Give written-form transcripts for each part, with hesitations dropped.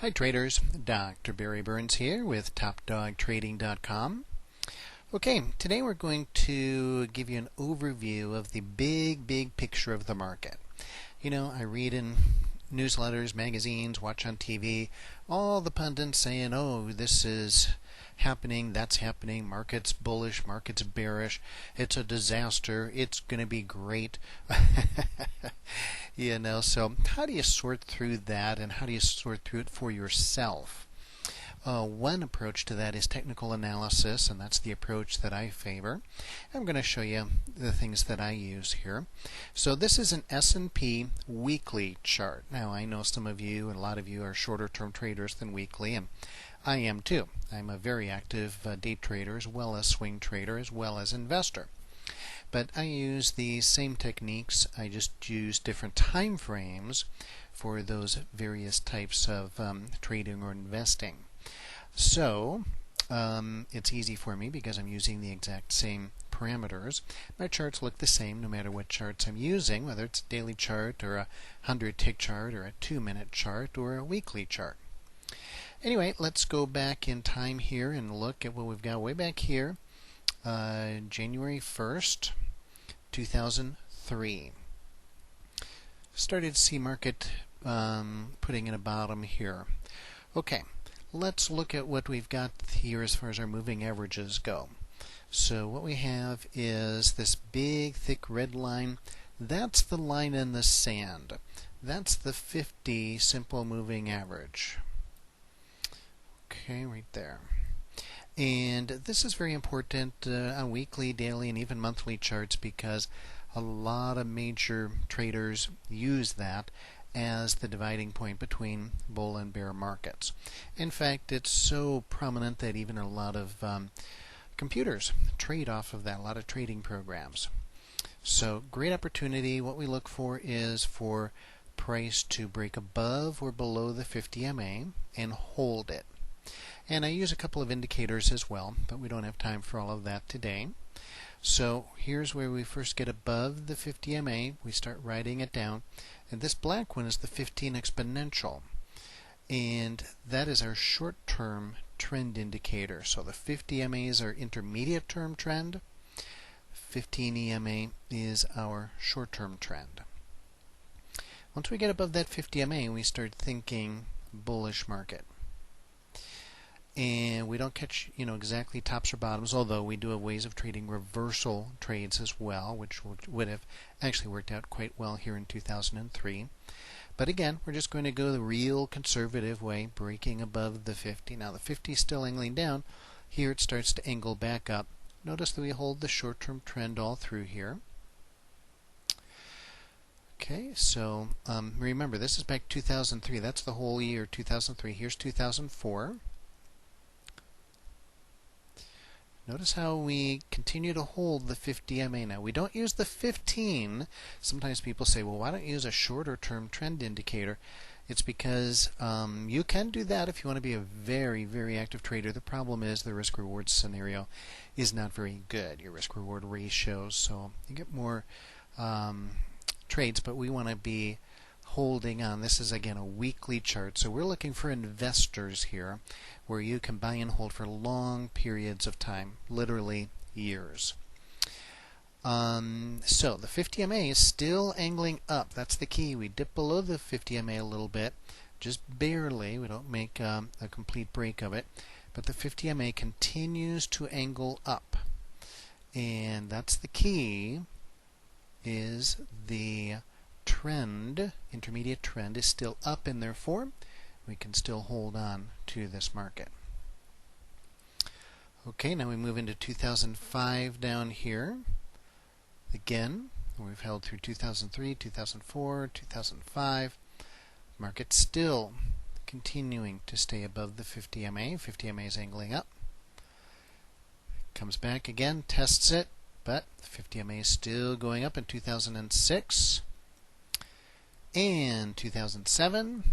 Hi traders, Dr. Barry Burns here with TopDogTrading.com. Okay, today we're going to give you an overview of the big picture of the market. You know, I read in newsletters, magazines, watch on TV, all the pundits saying, oh, this is happening, that's happening, market's bullish, market's bearish, it's a disaster, it's going to be great. You know, so how do you sort through that, and how do you sort through it for yourself? One approach to that is technical analysis, and that's the approach that I favor. I'm going to show you the things that I use here. So this is an S&P weekly chart. Now I know some of you and a lot of you are shorter term traders than weekly, and I am too. I'm a very active day trader as well as swing trader as well as investor. But I use the same techniques, I just use different time frames for those various types of trading or investing. So it's easy for me because I'm using the exact same parameters. My charts look the same no matter what charts I'm using, whether it's a daily chart or a 100-tick chart or a 2-minute chart or a weekly chart. Anyway, let's go back in time here and look at what we've got way back here. January 1st, 2003. Started to see market putting in a bottom here. Okay, let's look at what we've got here as far as our moving averages go. So what we have is this big thick red line. That's the line in the sand. That's the 50 simple moving average. Okay, right there. And this is very important on weekly, daily, and even monthly charts because a lot of major traders use that as the dividing point between bull and bear markets. In fact, it's so prominent that even a lot of computers trade off of that, a lot of trading programs. So great opportunity. What we look for is for price to break above or below the 50 MA and hold it. And I use a couple of indicators as well, but we don't have time for all of that today. So here's where we first get above the 50 MA. We start writing it down. And this black one is the 15 exponential. And that is our short-term trend indicator. So the 50 MA is our intermediate-term trend. 15 EMA is our short-term trend. Once we get above that 50 MA, we start thinking bullish market. And we don't catch, exactly tops or bottoms, although we do have ways of trading reversal trades as well, which would have actually worked out quite well here in 2003. But again, we're just going to go the real conservative way, breaking above the 50. Now the 50 is still angling down. Here it starts to angle back up. Notice that we hold the short-term trend all through here. Okay, so remember, this is back 2003. That's the whole year 2003. Here's 2004. Notice how we continue to hold the 50 MA. Now, we don't use the 15. Sometimes people say, well, why don't you use a shorter term trend indicator? It's because you can do that if you want to be a very active trader. The problem is the risk-reward scenario is not very good, your risk-reward ratios. So you get more trades, but we want to be holding on. This is again a weekly chart, so we're looking for investors here where you can buy and hold for long periods of time, literally years. So the 50 MA is still angling up. That's the key. We dip below the 50 MA a little bit, just barely. We don't make a complete break of it, but the 50 MA continues to angle up, and that's the key. Is the trend, intermediate trend, is still up in their form. We can still hold on to this market. Okay, now we move into 2005 down here. Again, we've held through 2003, 2004, 2005. Market still continuing to stay above the 50 MA. 50 MA is angling up. Comes back again, tests it, but the 50 MA is still going up in 2006. And 2007.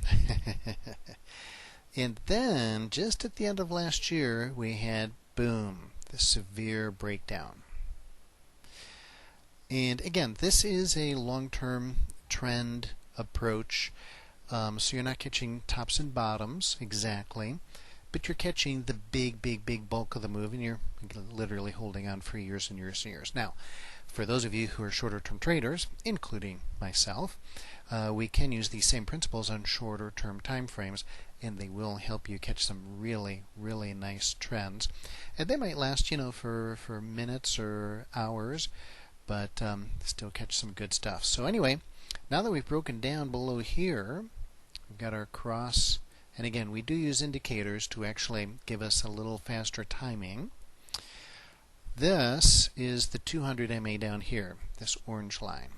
And then, just at the end of last year, we had, boom, the severe breakdown. And again, this is a long-term trend approach. So you're not catching tops and bottoms exactly, but you're catching the big bulk of the move, and you're literally holding on for years and years and years. Now, for those of you who are shorter term traders, including myself, we can use these same principles on shorter term time frames, and they will help you catch some really nice trends. And they might last, for minutes or hours, but still catch some good stuff. So anyway, now that we've broken down below here, we've got our cross, and again, we do use indicators to actually give us a little faster timing. This is the 200 MA down here, this orange line.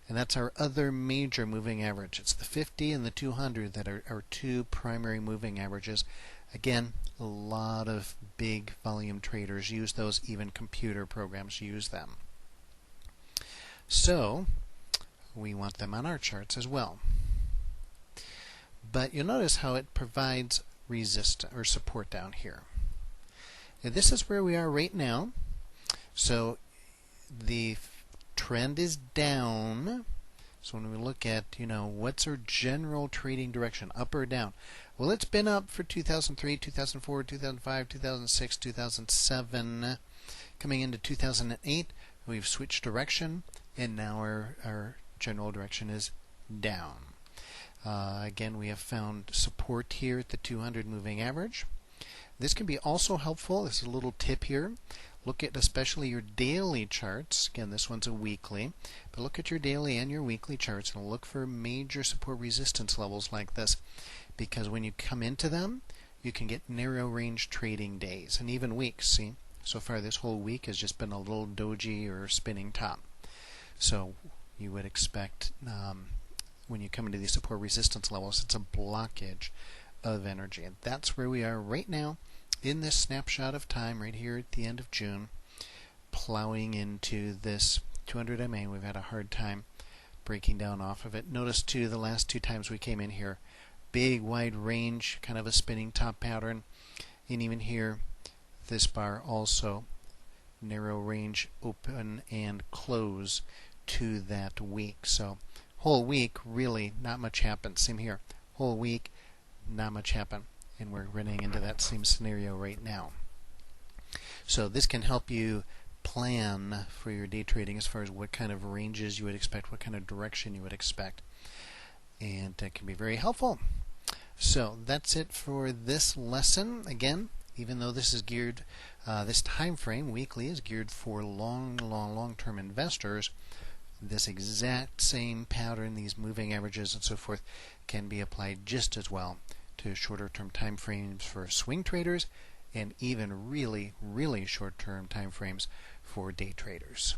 And that's our other major moving average. It's the 50 and the 200 that are our two primary moving averages. Again, a lot of big volume traders use those, even computer programs use them. So, we want them on our charts as well. But you'll notice how it provides resistance or support down here. And this is where we are right now. So the trend is down. So when we look at, what's our general trading direction, up or down? Well, it's been up for 2003, 2004, 2005, 2006, 2007. Coming into 2008, we've switched direction, and now our general direction is down. Again, we have found support here at the 200 moving average. This can be also helpful. This is a little tip here. Look at especially your daily charts. Again, this one's a weekly, but look at your daily and your weekly charts and look for major support resistance levels like this, because when you come into them, you can get narrow range trading days and even weeks. See, so far this whole week has just been a little doji or spinning top. So you would expect when you come into these support resistance levels, it's a blockage of energy. And that's where we are right now in this snapshot of time right here at the end of June, plowing into this 200 MA. We've had a hard time breaking down off of it. Notice too, the last two times we came in here, big wide range, kind of a spinning top pattern. And even here, this bar also narrow range open and close to that week. So whole week, really not much happened. Same here. Whole week, not much happened. And we're running into that same scenario right now. So this can help you plan for your day trading as far as what kind of ranges you would expect, what kind of direction you would expect. And that can be very helpful. So that's it for this lesson. Again, even though this is geared, this time frame, weekly, is geared for long-term investors, this exact same pattern, these moving averages and so forth, can be applied just as well to shorter term time frames for swing traders and even really short term time frames for day traders.